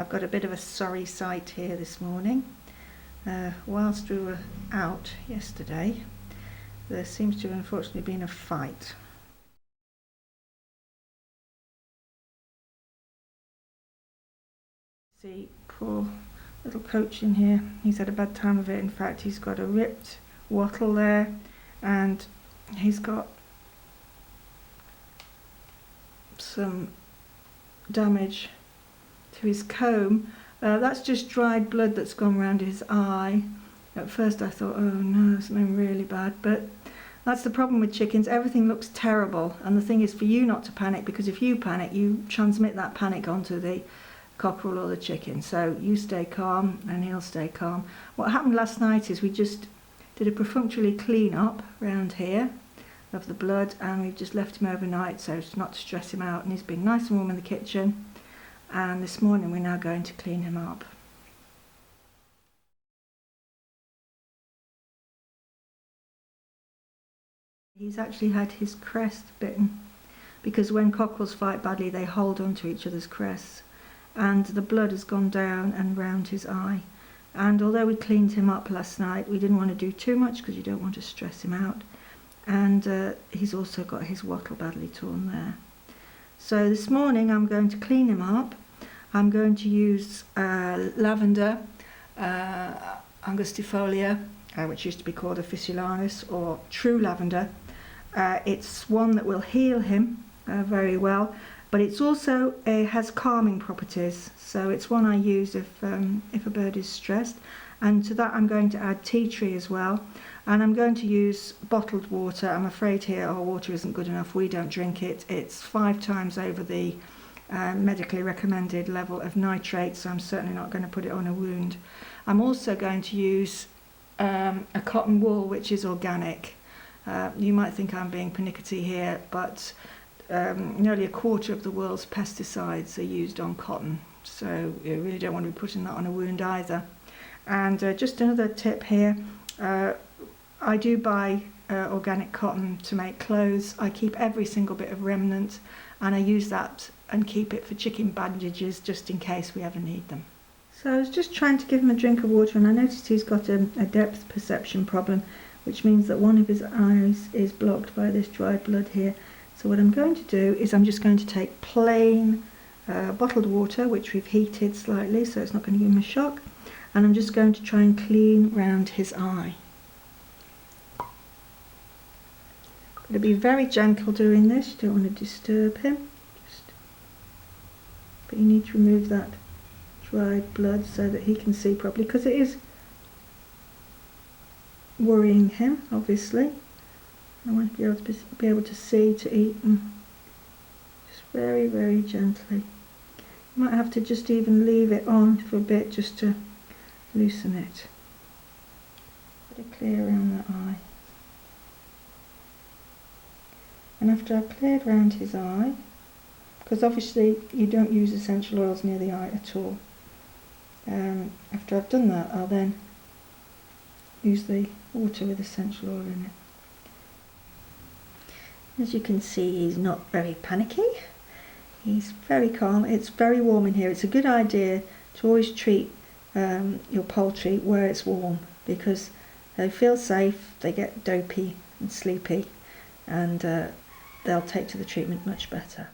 I've got a bit of a sorry sight here this morning. Whilst we were out yesterday, there seems to have unfortunately been a fight. See, poor little Cochin here, he's had a bad time of it. In fact, he's got a ripped wattle there, and he's got some damage to his comb. That's just dried blood that's gone around his eye. At first I thought, oh no, something really bad, but that's the problem with chickens. Everything looks terrible, and the thing is for you not to panic, because if you panic, you transmit that panic onto the cockerel or the chicken. So you stay calm and he'll stay calm. What happened last night is we just did a perfunctory clean up around here of the blood, and we've just left him overnight so as not to stress him out, and he's been nice and warm in the kitchen, and this morning we're now going to clean him up. He's actually had his crest bitten, because when cockerels fight badly they hold on to each other's crests, and the blood has gone down and round his eye. And although we cleaned him up last night, we didn't want to do too much because you don't want to stress him out. And he's also got his wattle badly torn there. So this morning I'm going to clean him up. I'm going to use lavender, angustifolia, which used to be called officinalis, or true lavender. It's one that will heal him very well, but it's also has calming properties. So it's one I use if a bird is stressed. And to that I'm going to add tea tree as well. And I'm going to use bottled water. I'm afraid here our water isn't good enough. We don't drink it. It's 5 times over the medically recommended level of nitrate, so I'm certainly not going to put it on a wound. I'm also going to use a cotton wool which is organic. You might think I'm being pernickety here, but nearly a quarter of the world's pesticides are used on cotton, so you really don't want to be putting that on a wound either. And just another tip here, I do buy organic cotton to make clothes. I keep every single bit of remnant, and I use that and keep it for chicken bandages just in case we ever need them. So I was just trying to give him a drink of water, and I noticed he's got a depth perception problem, which means that one of his eyes is blocked by this dried blood here. So what I'm going to do is I'm just going to take plain bottled water, which we've heated slightly so it's not going to give him a shock, and I'm just going to try and clean round his eye. Got to be very gentle doing this, you don't want to disturb him. But you need to remove that dried blood so that he can see properly, because it is worrying him, obviously. I want to be able to see, to eat, and just very, very gently. You might have to just even leave it on for a bit just to loosen it. Get it clear around that eye. And after I've cleared around his eye, because obviously you don't use essential oils near the eye at all. After I've done that, I'll then use the water with essential oil in it. As you can see, he's not very panicky. He's very calm. It's very warm in here. It's a good idea to always treat your poultry where it's warm, because they feel safe, they get dopey and sleepy, and they'll take to the treatment much better.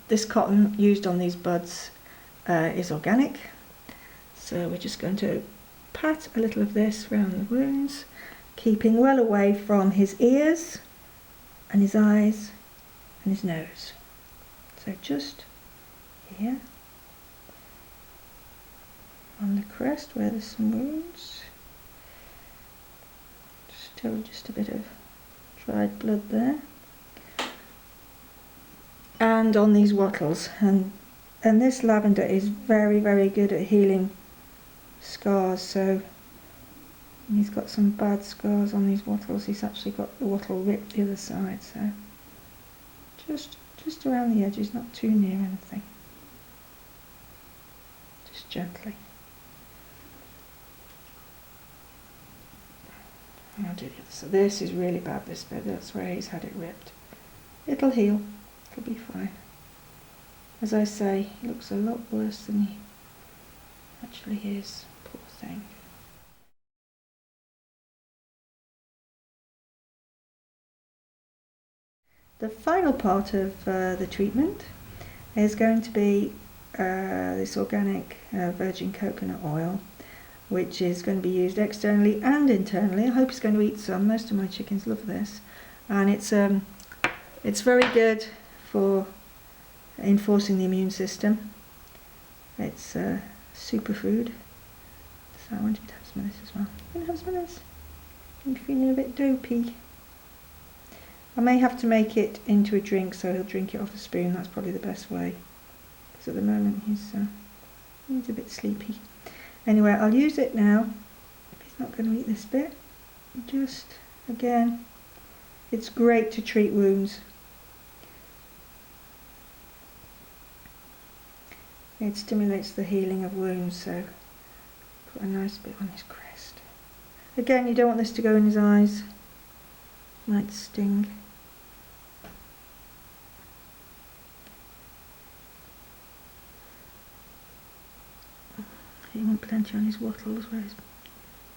This cotton used on these buds is organic, so we're just going to pat a little of this around the wounds, keeping well away from his ears and his eyes and his nose. So just here on the crest where there's some wounds, still just a bit of dried blood there. And on these wattles, and this lavender is very, very good at healing scars. So he's got some bad scars on these wattles. He's actually got the wattle ripped the other side, so just around the edges, not too near anything. gently. And I'll do the other. So this is really bad, this bit. That's where he's had it ripped. It'll heal. It'll be fine. As I say, he looks a lot worse than he actually is. Poor thing. The final part of the treatment is going to be this organic virgin coconut oil, which is going to be used externally and internally. I hope he's going to eat some. Most of my chickens love this, and it's very good for enforcing the immune system. It's a superfood. So I want him to have some of this as well. I'm going to have some of this. I'm feeling a bit dopey. I may have to make it into a drink so he'll drink it off the spoon. That's probably the best way, because at the moment he's a bit sleepy. Anyway, I'll use it now. If he's not going to eat this bit, just again, it's great to treat wounds. It stimulates the healing of wounds, so put a nice bit on his crest. Again, you don't want this to go in his eyes. Might sting. You want plenty on his wattles where he's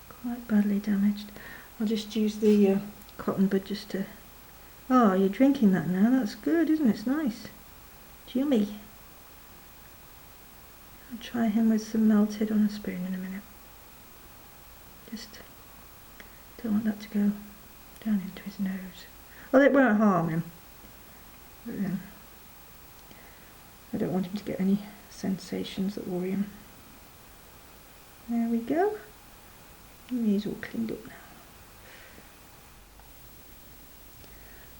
quite badly damaged. I'll just use the cotton bud just to... Oh, you're drinking that now. That's good, isn't it? It's nice. It's yummy. I'll try him with some melted on a spoon in a minute. Just don't want that to go down into his nose. Well, it won't harm him. But I don't want him to get any sensations that worry him. There we go. And he's all cleaned up now.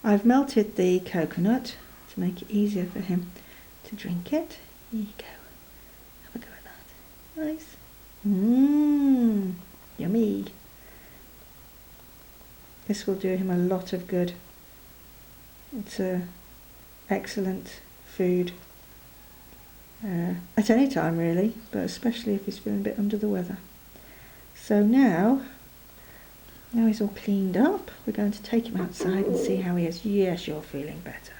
I've melted the coconut to make it easier for him to drink it. Here you go. Have a go at that. Nice. Mmm. Yummy. This will do him a lot of good. It's a excellent food at any time really, but especially if he's feeling a bit under the weather. So now he's all cleaned up, we're going to take him outside and see how he is. Yes, you're feeling better.